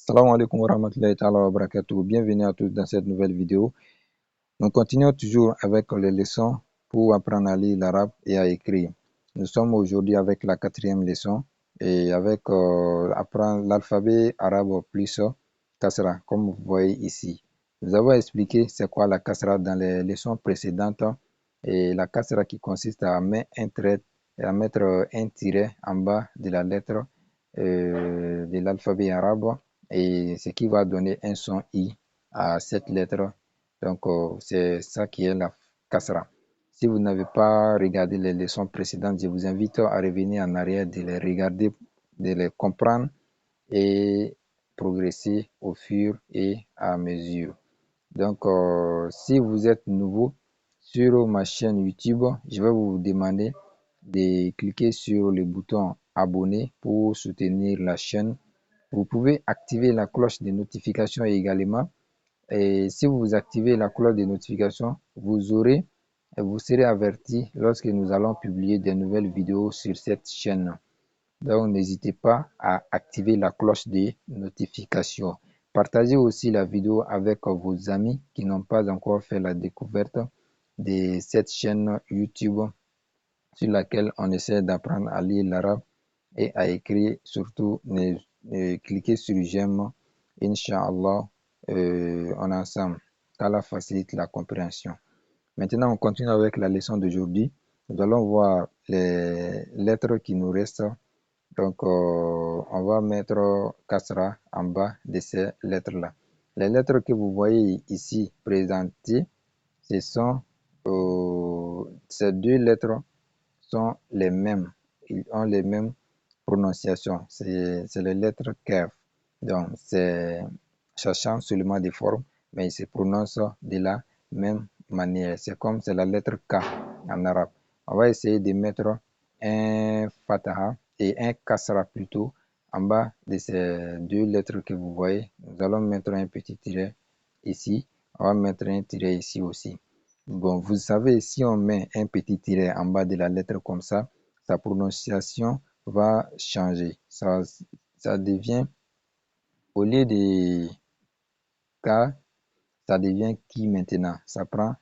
Salam alaikum wa rahmatullahi ta'ala wa barakatuh. Bienvenue à tous dans cette nouvelle vidéo. Nous continuons toujours avec les leçons pour apprendre à lire l'arabe et à écrire. Nous sommes aujourd'hui avec la quatrième leçon et avec apprendre l'alphabet arabe plus kasra, comme vous voyez ici. Nous avons expliqué c'est quoi la kasra dans les leçons précédentes et la kasra qui consiste à mettre un trait et à mettre un tiret en bas de la lettre de l'alphabet arabe et ce qui va donner un son I à cette lettre. Donc, c'est ça qui est la kasra. Si vous n'avez pas regardé les leçons précédentes, je vous invite à revenir en arrière, de les regarder, de les comprendre et progresser au fur et à mesure. Donc, si vous êtes nouveau sur ma chaîne YouTube, je vais vous demander de cliquer sur le bouton abonner pour soutenir la chaîne. Vous pouvez activer la cloche de notification également. Et si vous activez la cloche de notification, vous serez averti lorsque nous allons publier de nouvelles vidéos sur cette chaîne. Donc, n'hésitez pas à activer la cloche de notification. Partagez aussi la vidéo avec vos amis qui n'ont pas encore fait la découverte de cette chaîne YouTube sur laquelle on essaie d'apprendre à lire l'arabe et à écrire. Surtout, cliquez sur j'aime, Inch'Allah, en ensemble. qu'Allah facilite la compréhension. Maintenant, on continue avec la leçon d'aujourd'hui. Nous allons voir les lettres qui nous restent. Donc, on va mettre kasra en bas de ces lettres-là. Les lettres que vous voyez ici présentées, ce sont ces deux lettres sont les mêmes. Ils ont les mêmes prononciations. C'est les lettres kef. Donc, ça change seulement de forme, mais ils se prononcent de la même manière. C'est comme c'est la lettre K en arabe. On va essayer de mettre un fataha et un kasra plutôt en bas de ces deux lettres que vous voyez. Nous allons mettre un petit tiret ici. On va mettre un tiret ici aussi. Bon, vous savez, si on met un petit tiret en bas de la lettre comme ça, sa prononciation va changer. Ça devient, au lieu de K, ça devient qui maintenant. Ça prend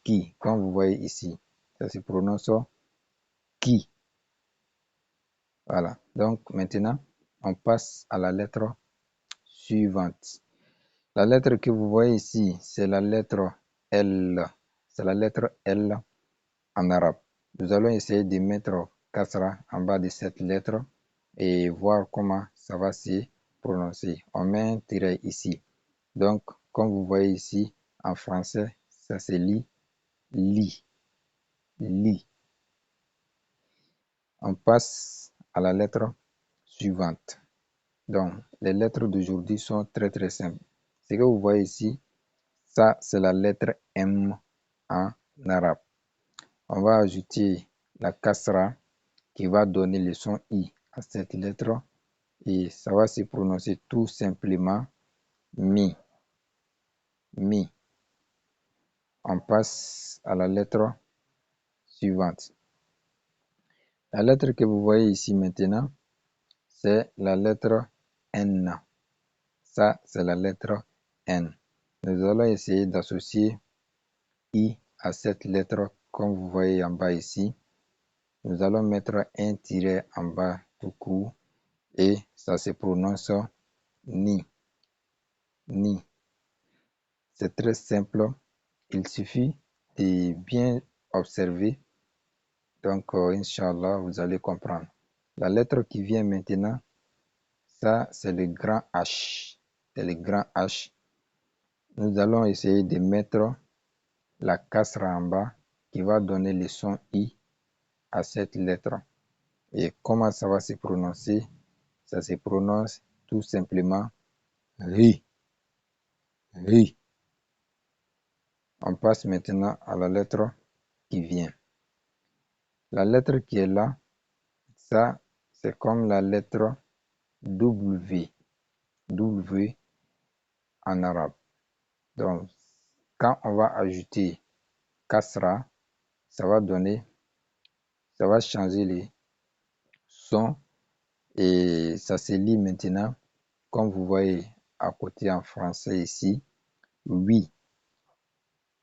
qui, comme vous voyez ici. Ça se prononce qui. Voilà. Donc maintenant, on passe à la lettre suivante. La lettre que vous voyez ici, c'est la lettre L. C'est la lettre L en arabe. Nous allons essayer de mettre kasra en bas de cette lettre et voir comment ça va se prononcer. On met un tiret ici. Donc, comme vous voyez ici, en français, ça se lit li, li. On passe à la lettre suivante. Donc, les lettres d'aujourd'hui sont très simples. Ce que vous voyez ici, ça c'est la lettre M en arabe. On va ajouter la kasra qui va donner le son I à cette lettre et ça va se prononcer tout simplement mi, mi. On passe à la lettre suivante. La lettre que vous voyez ici maintenant, c'est la lettre N. Ça, c'est la lettre N. Nous allons essayer d'associer I à cette lettre comme vous voyez en bas ici. Nous allons mettre un tiret en bas tout court et ça se prononce ni, ni. C'est très simple. Il suffit de bien observer. Donc, Inch'Allah, vous allez comprendre. La lettre qui vient maintenant, ça, c'est le grand H. C'est le grand H. Nous allons essayer de mettre la kasra en bas qui va donner le son I à cette lettre. Et comment ça va se prononcer? Ça se prononce tout simplement ri, ri. On passe maintenant à la lettre qui vient. La lettre qui est là, ça, c'est comme la lettre W, W en arabe. Donc, quand on va ajouter kasra, ça va changer les sons et ça se lit maintenant comme vous voyez à côté en français ici, oui,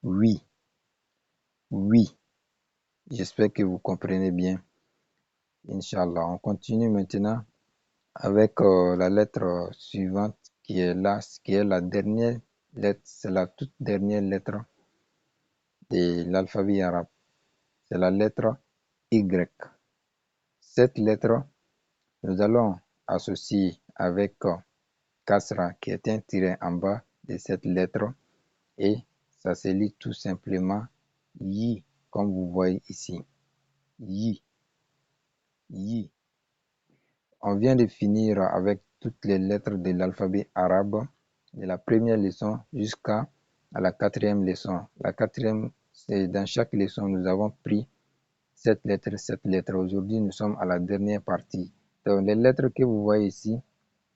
oui, oui. J'espère que vous comprenez bien. Inch'Allah. On continue maintenant avec la lettre suivante qui est là, qui est la dernière lettre, c'est la toute dernière lettre de l'alphabet arabe. C'est la lettre Y. Cette lettre, nous allons associer avec Kasra qui est un tiret en bas de cette lettre et ça se lit tout simplement Yi, comme vous voyez ici. Yi, Yi. On vient de finir avec toutes les lettres de l'alphabet arabe de la première leçon jusqu'à la quatrième leçon. La quatrième, c'est dans chaque leçon, nous avons pris cette lettre, cette lettre. Aujourd'hui, nous sommes à la dernière partie. Donc, les lettres que vous voyez ici,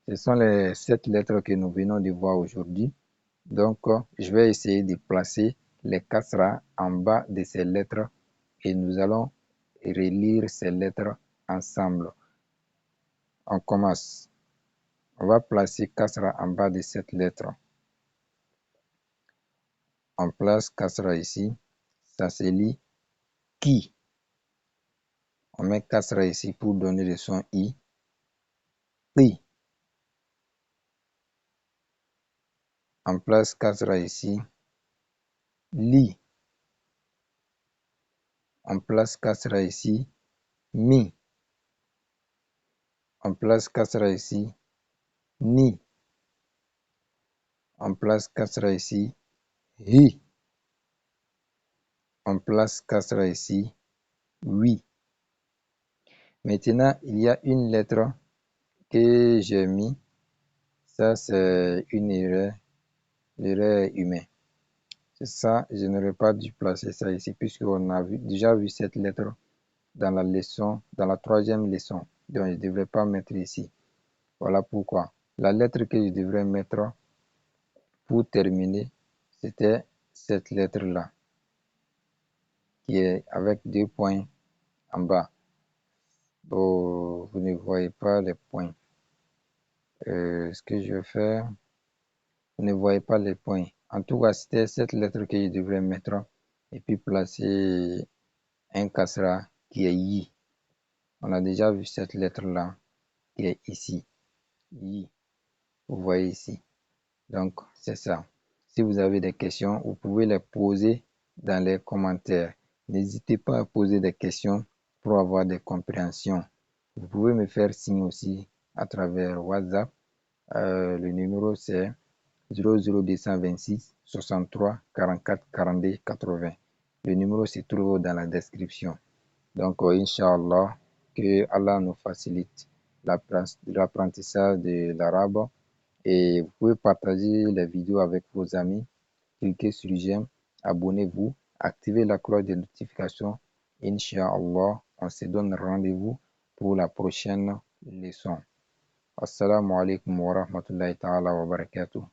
ce sont les 7 lettres que nous venons de voir aujourd'hui. Donc, je vais essayer de placer les kasra en bas de ces lettres et nous allons relire ces lettres ensemble. On commence. On va placer kasra en bas de cette lettre. On place kasra ici. Ça se lit qui. On met kasra ici pour donner le son i. Qui. On place kasra ici. Li. On place kasra ici. Mi. On place kasra ici. Ni. On place kasra ici. Hi. On place kasra ici. Oui. Maintenant, il y a une lettre que j'ai mis. Ça, c'est une erreur humaine. C'est ça, je n'aurais pas dû placer ça ici puisqu'on a déjà vu cette lettre dans la leçon, dans la troisième leçon. Donc, je ne devrais pas mettre ici. Voilà pourquoi. La lettre que je devrais mettre pour terminer, c'était cette lettre-là, qui est avec 2 points en bas. Bon, vous ne voyez pas les points. Ce que je vais faire, vous ne voyez pas les points. En tout cas, c'était cette lettre que je devrais mettre et puis placer un kasra qui est yi. On a déjà vu cette lettre-là qui est ici. Yi. Vous voyez ici. Donc, c'est ça. Si vous avez des questions, vous pouvez les poser dans les commentaires. N'hésitez pas à poser des questions pour avoir des compréhensions. Vous pouvez me faire signe aussi à travers WhatsApp. Le numéro c'est 00226 63 44 42 80. Le numéro se trouve dans la description. Donc, Inch'Allah, que Allah nous facilite l'apprentissage de l'arabe. Et vous pouvez partager les vidéos avec vos amis. Cliquez sur j'aime, abonnez-vous, activez la cloche de notification. Inch'Allah, on se donne rendez-vous pour la prochaine leçon. Assalamu alaikum wa rahmatullahi ta'ala wa barakatuh.